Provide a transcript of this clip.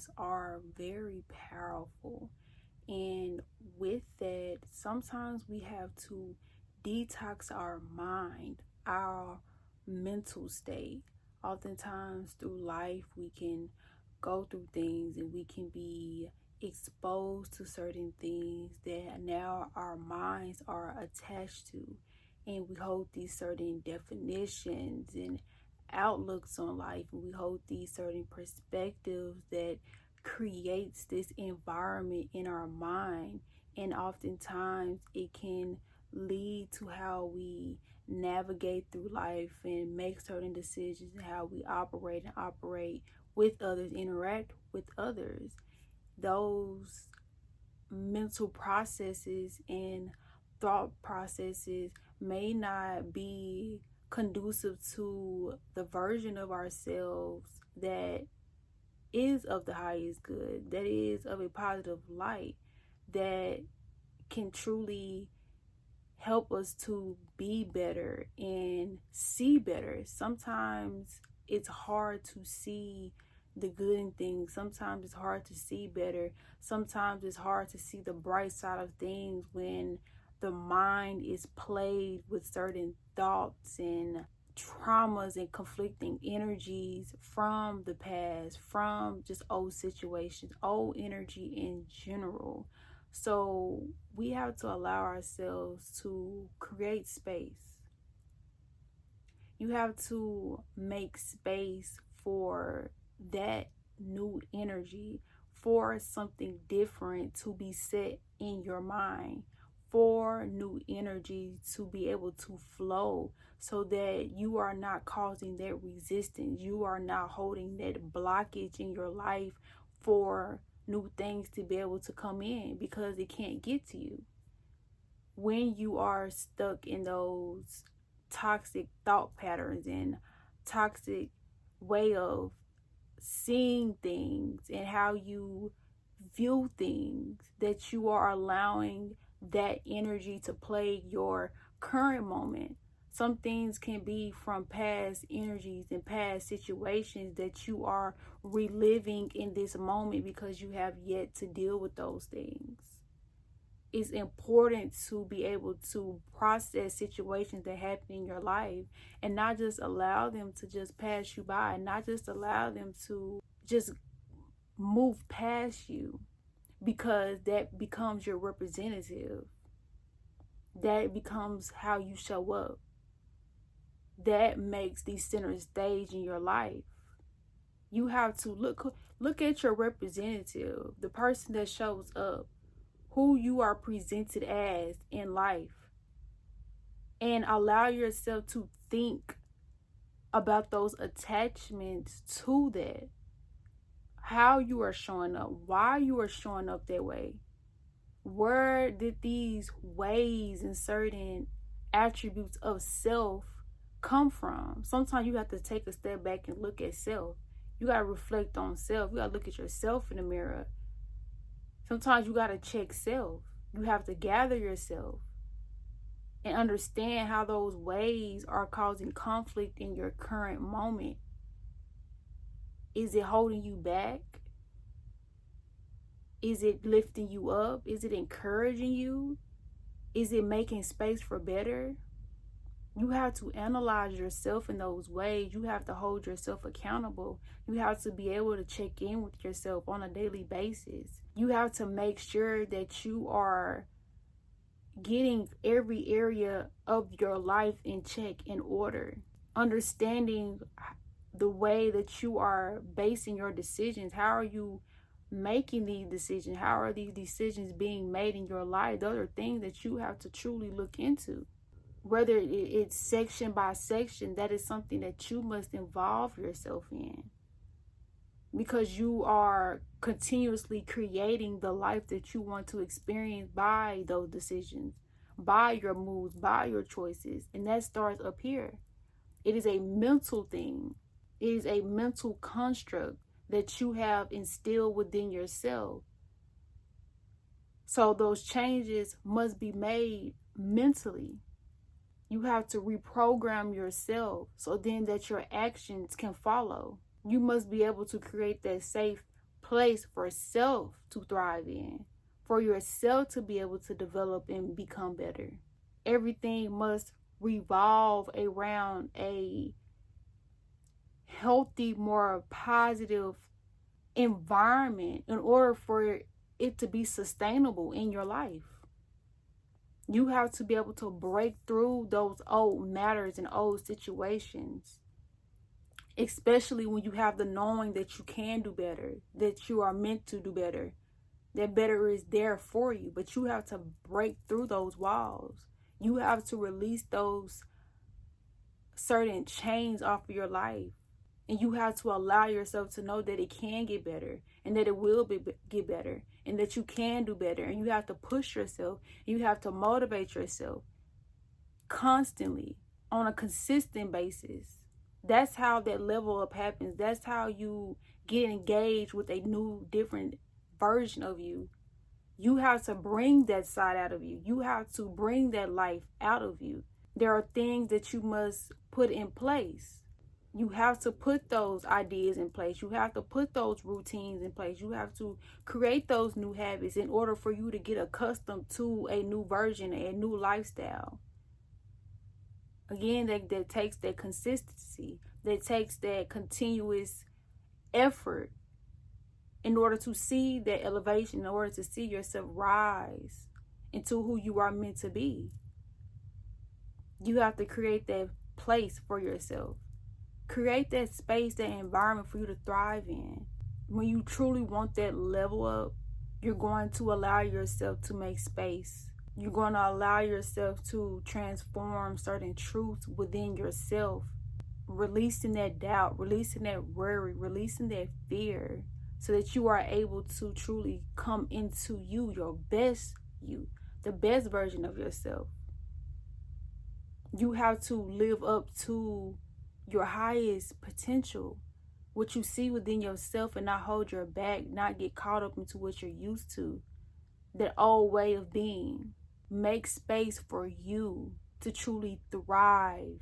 minds are very powerful. And with that, sometimes we have to detox our mind, our mental state. Oftentimes through life, we can go through things and we can be exposed to certain things that now our minds are attached to. And we hold these certain definitions and outlooks on life, and we hold these certain perspectives that creates this environment in our mind. And oftentimes it can lead to how we navigate through life and make certain decisions, and how we operate with others, interact with others. Those mental processes and thought processes may not be conducive to the version of ourselves that is of the highest good, that is of a positive light, that can truly help us to be better and see better. Sometimes it's hard to see the good in things. Sometimes it's hard to see better. Sometimes it's hard to see the bright side of things when the mind is plagued with certain thoughts and traumas and conflicting energies from the past, from just old situations, old energy in general. So we have to allow ourselves to create space. You have to make space for that new energy, for something different to be set in your mind, for new energy to be able to flow, so that you are not causing that resistance. You are not holding that blockage in your life for new things to be able to come in, because it can't get to you. When you are stuck in those toxic thought patterns and toxic way of seeing things and how you view things, that you are allowing that energy to plague your current moment. Some things can be from past energies and past situations that you are reliving in this moment because you have yet to deal with those things. It's important to be able to process situations that happen in your life and not just allow them to just pass you by, and not just allow them to just move past you, because that becomes your representative. That becomes how you show up. That makes the center stage in your life. You have to look at your representative, the person that shows up, who you are presented as in life, and allow yourself to think about those attachments to that. How you are showing up, why you are showing up that way. Where did these ways and certain attributes of self come from? Sometimes you have to take a step back and look at self. You got to reflect on self. You got to look at yourself in the mirror. Sometimes you got to check self. You have to gather yourself and understand how those ways are causing conflict in your current moment. Is it holding you back? Is it lifting you up? Is it encouraging you? Is it making space for better? You have to analyze yourself in those ways. You have to hold yourself accountable. You have to be able to check in with yourself on a daily basis. You have to make sure that you are getting every area of your life in check, in order. Understanding the way that you are basing your decisions. How are you making these decisions? How are these decisions being made in your life? Those are things that you have to truly look into. Whether it's section by section, that is something that you must involve yourself in, because you are continuously creating the life that you want to experience by those decisions, by your moves, by your choices. And that starts up here. It is a mental thing. It is a mental construct that you have instilled within yourself. So those changes must be made mentally. You have to reprogram yourself so then that your actions can follow. You must be able to create that safe place for self to thrive in, for yourself to be able to develop and become better. Everything must revolve around a healthy, more positive environment in order for it to be sustainable in your life. You have to be able to break through those old matters and old situations, especially when you have the knowing that you can do better, that you are meant to do better, that better is there for you. But you have to break through those walls. You have to release those certain chains off of your life. And you have to allow yourself to know that it can get better, and that it will get better, and that you can do better. And you have to push yourself. You have to motivate yourself constantly on a consistent basis. That's how that level up happens. That's how you get engaged with a new, different version of you. You have to bring that side out of you. You have to bring that life out of you. There are things that you must put in place. You have to put those ideas in place. You have to put those routines in place. You have to create those new habits in order for you to get accustomed to a new version, a new lifestyle. Again, that takes that consistency, that takes that continuous effort in order to see that elevation, in order to see yourself rise into who you are meant to be. You have to create that place for yourself. Create that space, that environment for you to thrive in. When you truly want that level up, you're going to allow yourself to make space. You're going to allow yourself to transform certain truths within yourself, releasing that doubt, releasing that worry, releasing that fear, so that you are able to truly come into you, your best you, the best version of yourself. You have to live up to your highest potential, what you see within yourself, and not hold your back, not get caught up into what you're used to, that old way of being. Make space for you to truly thrive